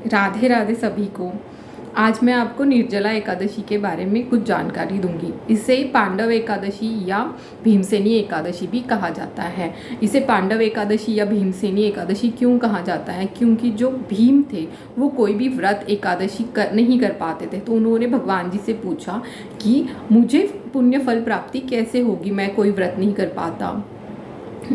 राधे राधे सभी को। आज मैं आपको निर्जला एकादशी के बारे में कुछ जानकारी दूंगी। इसे पांडव एकादशी या भीमसेनी एकादशी भी कहा जाता है। इसे पांडव एकादशी या भीमसेनी एकादशी क्यों कहा जाता है? क्योंकि जो भीम थे वो कोई भी व्रत एकादशी नहीं कर पाते थे, तो उन्होंने भगवान जी से पूछा कि मुझे पुण्य फल प्राप्ति कैसे होगी, मैं कोई व्रत नहीं कर पाता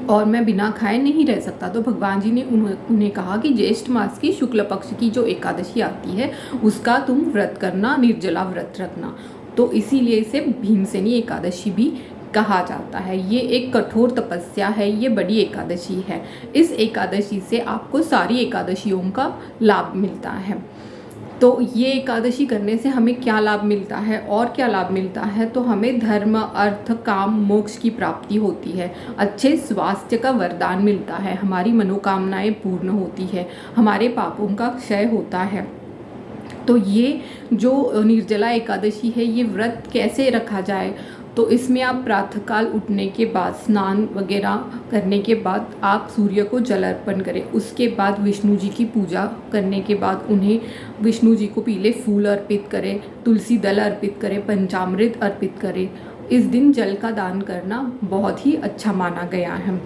और मैं बिना खाए नहीं रह सकता। तो भगवान जी ने उन्हें कहा कि ज्येष्ठ मास की शुक्ल पक्ष की जो एकादशी आती है उसका तुम व्रत करना, निर्जला व्रत रखना। तो इसीलिए इसे भीमसेनी एकादशी भी कहा जाता है। ये एक कठोर तपस्या है, ये बड़ी एकादशी है। इस एकादशी से आपको सारी एकादशियों का लाभ मिलता है। तो ये एकादशी करने से हमें क्या लाभ मिलता है और क्या लाभ मिलता है? तो हमें धर्म, अर्थ, काम, मोक्ष की प्राप्ति होती है, अच्छे स्वास्थ्य का वरदान मिलता है, हमारी मनोकामनाएं पूर्ण होती है, हमारे पापों का क्षय होता है। तो ये जो निर्जला एकादशी है, ये व्रत कैसे रखा जाए? तो इसमें आप प्रातःकाल उठने के बाद, स्नान वगैरह करने के बाद आप सूर्य को जल अर्पण करें। उसके बाद विष्णु जी की पूजा करने के बाद उन्हें विष्णु जी को पीले फूल अर्पित करें, तुलसी दल अर्पित करें, पंचामृत अर्पित करें। इस दिन जल का दान करना बहुत ही अच्छा माना गया है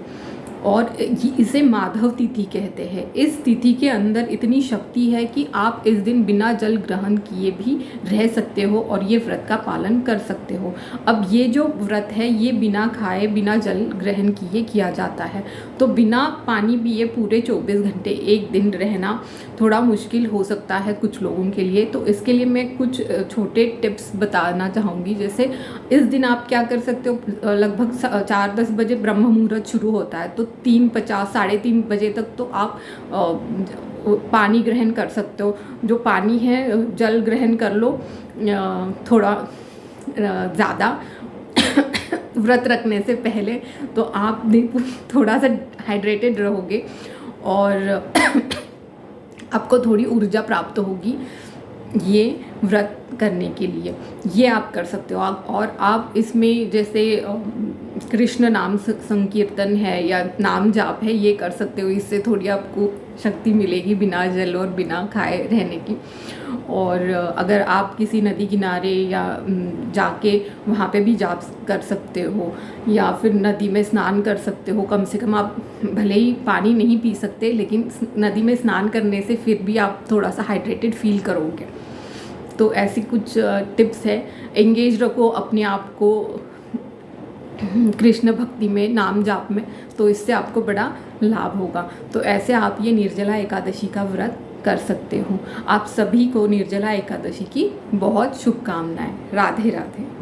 और इसे माधव तिथि कहते हैं। इस तिथि के अंदर इतनी शक्ति है कि आप इस दिन बिना जल ग्रहण किए भी रह सकते हो और ये व्रत का पालन कर सकते हो। अब ये जो व्रत है ये बिना खाए, बिना जल ग्रहण किए किया जाता है। तो बिना पानी पिए पूरे 24 घंटे एक दिन रहना थोड़ा मुश्किल हो सकता है कुछ लोगों के लिए। तो इसके लिए मैं कुछ छोटे टिप्स बताना चाहूँगी। जैसे इस दिन आप क्या कर सकते हो, लगभग 4-10 बजे ब्रह्म मुहूर्त शुरू होता है, तो 3:50 साढ़े 3 बजे तक तो आप पानी ग्रहण कर सकते हो। जो पानी है जल ग्रहण कर लो थोड़ा ज़्यादा व्रत रखने से पहले, तो आप थोड़ा सा हाइड्रेटेड रहोगे और आपको थोड़ी ऊर्जा प्राप्त होगी ये व्रत करने के लिए। ये आप कर सकते हो। और आप इसमें जैसे कृष्ण नाम संकीर्तन है या नाम जाप है, ये कर सकते हो। इससे थोड़ी आपको शक्ति मिलेगी बिना जल और बिना खाए रहने की। और अगर आप किसी नदी किनारे या जाके वहाँ पे भी जाप कर सकते हो या फिर नदी में स्नान कर सकते हो। कम से कम आप भले ही पानी नहीं पी सकते, लेकिन नदी में स्नान करने से फिर भी आप थोड़ा सा हाइड्रेटेड फील करोगे। तो ऐसी कुछ टिप्स है। एंगेज रखो अपने आप को कृष्ण भक्ति में, नाम जाप में, तो इससे आपको बड़ा लाभ होगा। तो ऐसे आप ये निर्जला एकादशी का व्रत कर सकते हो। आप सभी को निर्जला एकादशी की बहुत शुभकामनाएं। राधे राधे।